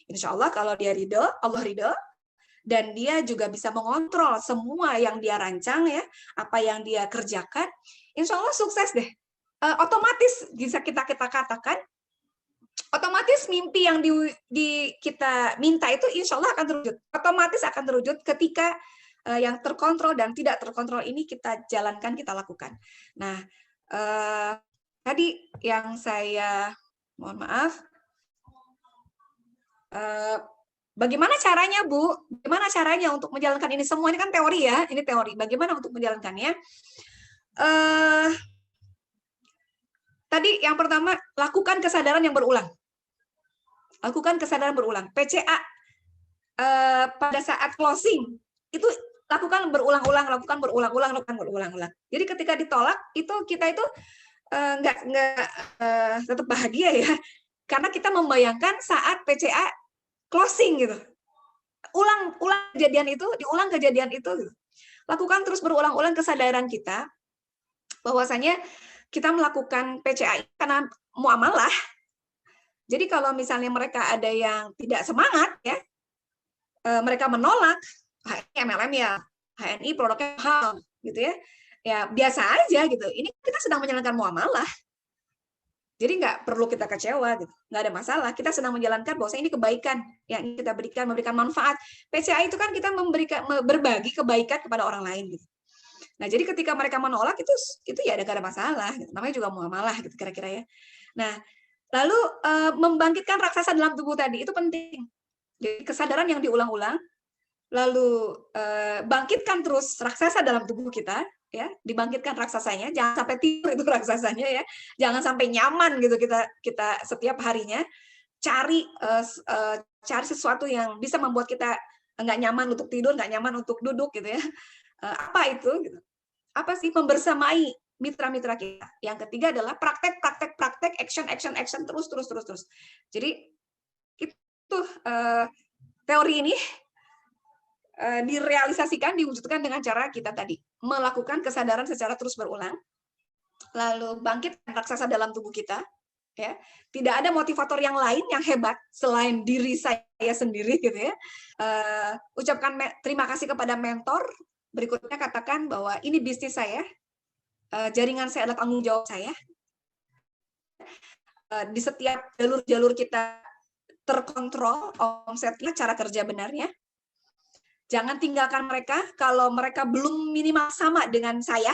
[SPEAKER 1] Insya Allah kalau dia ridho, Allah ridho, dan dia juga bisa mengontrol semua yang dia rancang ya, apa yang dia kerjakan, insya Allah sukses deh. Otomatis bisa kita katakan, otomatis mimpi yang kita minta itu insya Allah akan terwujud. Otomatis akan terwujud ketika yang terkontrol dan tidak terkontrol ini kita jalankan, kita lakukan. Nah, tadi yang saya mohon maaf. Bagaimana caranya, Bu? Bagaimana caranya untuk menjalankan ini semua? Ini kan teori ya, ini teori. Bagaimana untuk menjalankannya? Tadi yang pertama, lakukan kesadaran yang berulang. Lakukan kesadaran berulang. PCA pada saat closing, itu lakukan berulang-ulang, lakukan berulang-ulang, lakukan berulang-ulang. Jadi ketika ditolak, itu kita itu nggak tetap bahagia ya, karena kita membayangkan saat PCA closing gitu, ulang kejadian itu, diulang kejadian itu gitu. Lakukan terus berulang-ulang kesadaran kita bahwasanya kita melakukan PCA karena muamalah. Jadi kalau misalnya mereka ada yang tidak semangat ya, mereka menolak MLM ya, HNI produknya mahal gitu ya. Ya biasa aja gitu. Ini kita sedang menjalankan muamalah. Jadi nggak perlu kita kecewa gitu. Nggak ada masalah. Kita sedang menjalankan bahwa ini kebaikan yang kita berikan, memberikan manfaat. PCA itu kan kita berbagi kebaikan kepada orang lain gitu. Nah, jadi ketika mereka menolak itu ya ada masalah gitu. Namanya juga muamalah gitu kira-kira ya. Nah, lalu membangkitkan raksasa dalam tubuh tadi itu penting. Jadi kesadaran yang diulang-ulang, lalu bangkitkan terus raksasa dalam tubuh kita. Ya, dibangkitkan raksasanya, jangan sampai tidur itu raksasanya ya, jangan sampai nyaman gitu kita setiap harinya cari sesuatu yang bisa membuat kita nggak nyaman untuk tidur, nggak nyaman untuk duduk gitu ya. Apa itu? Gitu. Apa sih? Membersamai mitra-mitra kita. Yang ketiga adalah praktek, action terus. Jadi itu teori ini direalisasikan, diwujudkan dengan cara kita tadi melakukan kesadaran secara terus berulang, lalu bangkit raksasa dalam tubuh kita, ya tidak ada motivator yang lain yang hebat selain diri saya sendiri gitu ya. Ucapkan terima kasih kepada mentor, berikutnya katakan bahwa ini bisnis saya, jaringan saya adalah tanggung jawab saya. Di setiap jalur-jalur kita terkontrol omsetnya, cara kerja benarnya. Jangan tinggalkan mereka kalau mereka belum minimal sama dengan saya,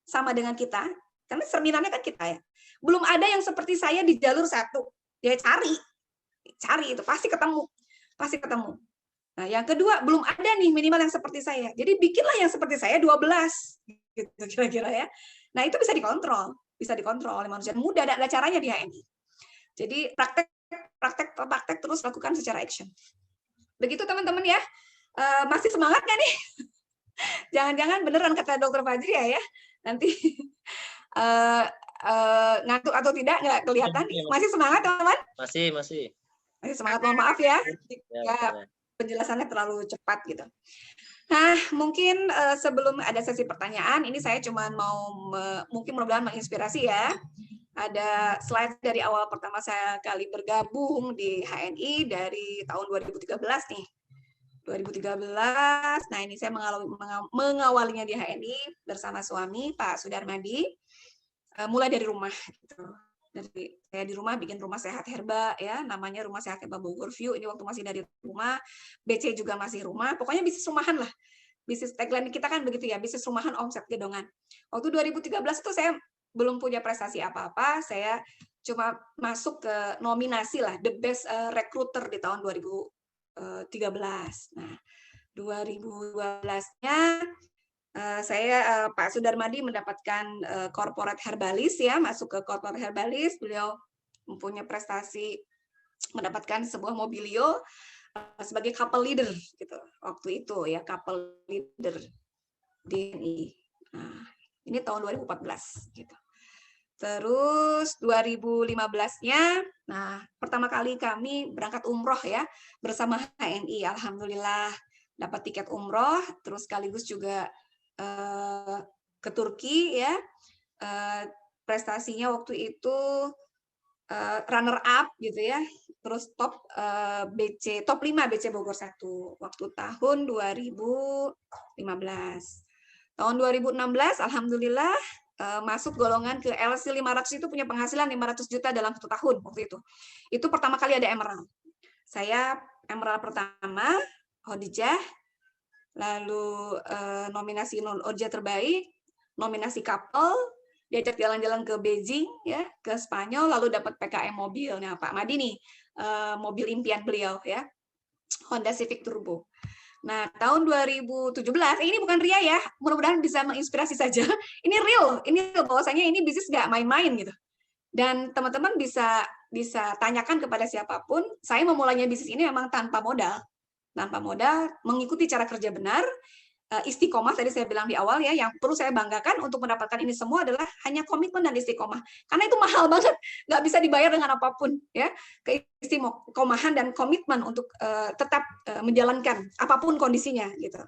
[SPEAKER 1] sama dengan kita. Karena cerminannya kan kita ya. Belum ada yang seperti saya di jalur satu. Ya cari itu pasti ketemu. Nah, yang kedua belum ada nih minimal yang seperti saya. Jadi bikinlah yang seperti saya 12 gitu kira-kira ya. Nah, itu bisa dikontrol oleh manusia. Mudah, ada caranya di HNI. Jadi praktek terus lakukan secara action. Begitu teman-teman ya. Masih semangat nggak nih? Jangan-jangan beneran kata Dokter Fajri ya nanti ngantuk atau tidak nggak kelihatan. Masih semangat teman-teman?
[SPEAKER 5] Masih
[SPEAKER 1] Semangat. Mohon maaf ya jika penjelasannya terlalu cepat gitu. Nah, mungkin sebelum ada sesi pertanyaan, ini saya cuma mau mungkin mudah-mudahan menginspirasi ya. Ada slide dari awal pertama saya kali bergabung di HNI dari tahun 2013 nih. 2013. Nah, ini saya mengawalinya di HNI bersama suami Pak Sudarmadi. Mulai dari rumah gitu. Dari saya di rumah bikin rumah sehat herba ya, namanya Rumah Sehat Herba Bogor View. Ini waktu masih dari rumah, BC juga masih rumah. Pokoknya bisnis rumahan lah. Bisnis tagline kita kan begitu ya, bisnis rumahan omset gedongan. Waktu 2013 itu saya belum punya prestasi apa-apa, saya cuma masuk ke nominasi lah, the best recruiter di tahun 2013. Nah, 2012-nya saya Pak Sudarmadi mendapatkan corporate herbalis ya, masuk ke corporate herbalis. Beliau mempunyai prestasi mendapatkan sebuah mobilio sebagai couple leader gitu. Waktu itu ya, couple leader di HNI. Nah, ini tahun 2014 gitu. Terus 2015-nya, nah pertama kali kami berangkat umroh ya bersama HNI. Alhamdulillah dapat tiket umroh, terus sekaligus juga ke Turki ya. Prestasinya waktu itu runner up gitu ya. Terus top BC, top 5 BC Bogor 1 waktu tahun 2015. Tahun 2016 alhamdulillah masuk golongan ke LC 500 itu punya penghasilan 500 juta dalam 1 tahun waktu itu. Itu pertama kali ada emerald. Saya emerald pertama, Khadijah, lalu nominasi Orja terbaik, nominasi couple, diajak jalan-jalan ke Beijing ya, ke Spanyol, lalu dapat PKM mobil. Nah, Pak Madi nih, mobil impian beliau ya, Honda Civic Turbo. Nah, tahun 2017, ini bukan ria ya, mudah-mudahan bisa menginspirasi saja. Ini real bahwasanya ini bisnis nggak main-main gitu. Dan teman-teman bisa tanyakan kepada siapapun, saya memulainya bisnis ini memang tanpa modal, mengikuti cara kerja benar, istiqomah tadi saya bilang di awal ya, yang perlu saya banggakan untuk mendapatkan ini semua adalah hanya komitmen dan istiqomah. Karena itu mahal banget, nggak bisa dibayar dengan apapun ya. Keistiqomahan dan komitmen untuk tetap menjalankan apapun kondisinya gitu.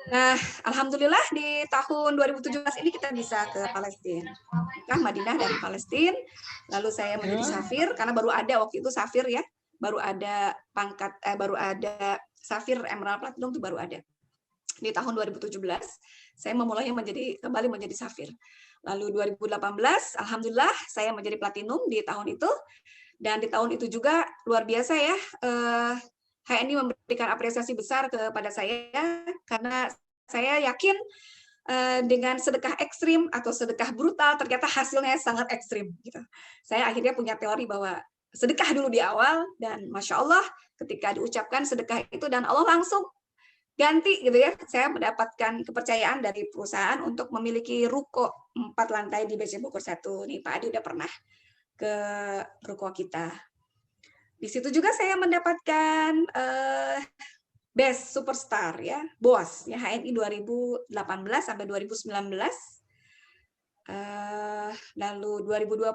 [SPEAKER 1] Nah, alhamdulillah di tahun 2017 ini kita bisa ke Palestina, Madinah dan Palestina. Lalu saya menjadi safir karena baru ada waktu itu safir ya, baru ada pangkat, baru ada safir, emerald, platinum itu baru ada. Di tahun 2017 saya memulainya kembali menjadi safir. Lalu 2018 alhamdulillah saya menjadi platinum di tahun itu, dan di tahun itu juga luar biasa ya, HNI memberikan apresiasi besar kepada saya karena saya yakin dengan sedekah ekstrim atau sedekah brutal ternyata hasilnya sangat ekstrim gitu. Saya akhirnya punya teori bahwa sedekah dulu di awal, dan masya Allah ketika diucapkan sedekah itu dan Allah langsung ganti gitu ya, saya mendapatkan kepercayaan dari perusahaan untuk memiliki ruko 4 lantai di BC Bogor 1. Nih Pak Adi udah pernah ke ruko kita. Di situ juga saya mendapatkan Best Superstar ya, BOS ya, HNI 2018 sampai 2019. Lalu 2020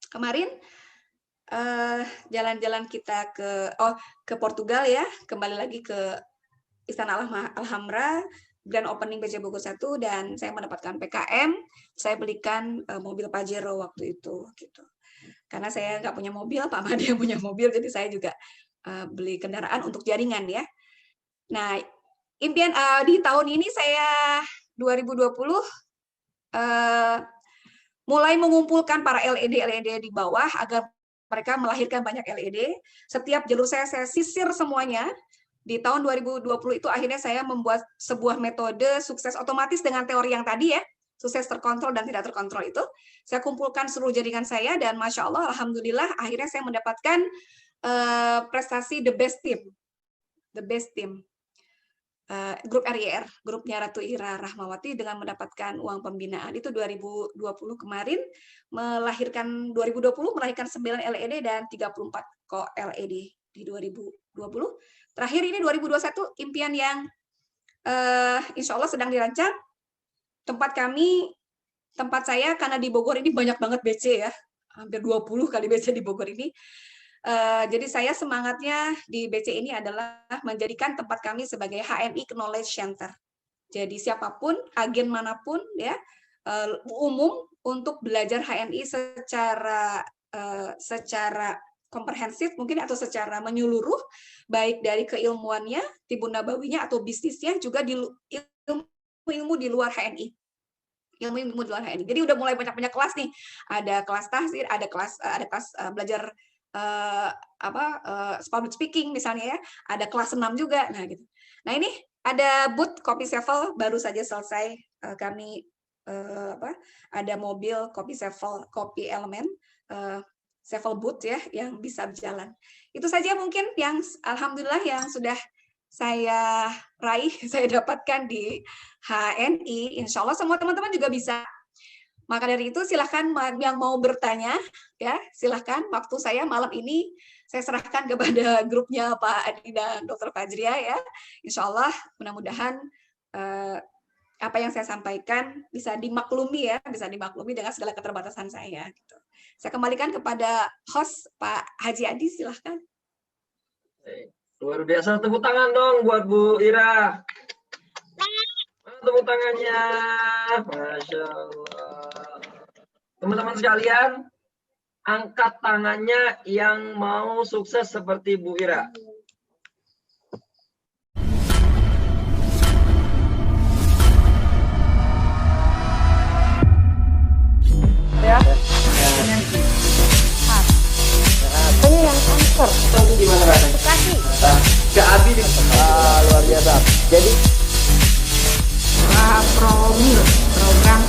[SPEAKER 1] kemarin jalan-jalan kita ke Portugal ya, kembali lagi ke Istana Alhambra, grand opening BC Bogor 1, dan saya mendapatkan PKM, saya belikan mobil Pajero waktu itu gitu. Karena saya nggak punya mobil, Pak Madi yang punya mobil, jadi saya juga beli kendaraan untuk jaringan ya. Nah, impian di tahun ini saya 2020 mulai mengumpulkan para LED di bawah agar mereka melahirkan banyak LED. Setiap jalur saya sisir semuanya. Di tahun 2020 itu akhirnya saya membuat sebuah metode sukses otomatis dengan teori yang tadi ya, sukses terkontrol dan tidak terkontrol itu. Saya kumpulkan seluruh jaringan saya, dan masya Allah, alhamdulillah akhirnya saya mendapatkan prestasi the best team. Grup RYR, grupnya Ratu Ira Rahmawati, dengan mendapatkan uang pembinaan itu 2020 kemarin, 2020 melahirkan 9 LED dan 34 LED di 2020. Terakhir ini 2021, impian yang insya Allah sedang dirancang. Tempat saya, karena di Bogor ini banyak banget BC ya, hampir 20 kali BC di Bogor ini. Jadi saya semangatnya di BC ini adalah menjadikan tempat kami sebagai HNI Knowledge Center. Jadi siapapun, agen manapun ya, umum untuk belajar HNI secara komprehensif mungkin atau secara menyeluruh, baik dari keilmuannya, tibun nabawinya atau bisnisnya, juga di ilmu di luar HNI. Ilmu di luar HNI. Jadi udah mulai banyak kelas nih. Ada kelas tahsir, ada kelas belajar public speaking misalnya ya. Ada kelas 6 juga. Nah gitu. Nah ini ada booth Kopi Sevel baru saja selesai, kami ada mobil Kopi Sevel, Kopi Elemen, Sevel booth ya yang bisa berjalan. Itu saja mungkin yang alhamdulillah yang sudah saya raih, saya dapatkan di HNI. Insya Allah semua teman-teman juga bisa. Maka dari itu silahkan yang mau bertanya, ya silahkan. Waktu saya malam ini saya serahkan kepada grupnya Pak Adi dan Dr. Fajria ya. Insya Allah mudah-mudahan apa yang saya sampaikan bisa dimaklumi ya, bisa dimaklumi dengan segala keterbatasan saya. Gitu. Saya kembalikan kepada host Pak Haji Adi, silahkan.
[SPEAKER 3] Luar biasa, tepuk tangan dong buat Bu Ira. Tepuk tangannya. Masya Allah. Teman-teman sekalian, angkat tangannya yang mau sukses seperti Bu Ira.
[SPEAKER 2] Ya. Saya yang anchor.
[SPEAKER 3] Itu gimana rasanya?
[SPEAKER 2] Bekasi.
[SPEAKER 3] Kak Abi nih.
[SPEAKER 2] Luar biasa. Jadi
[SPEAKER 4] Promil, program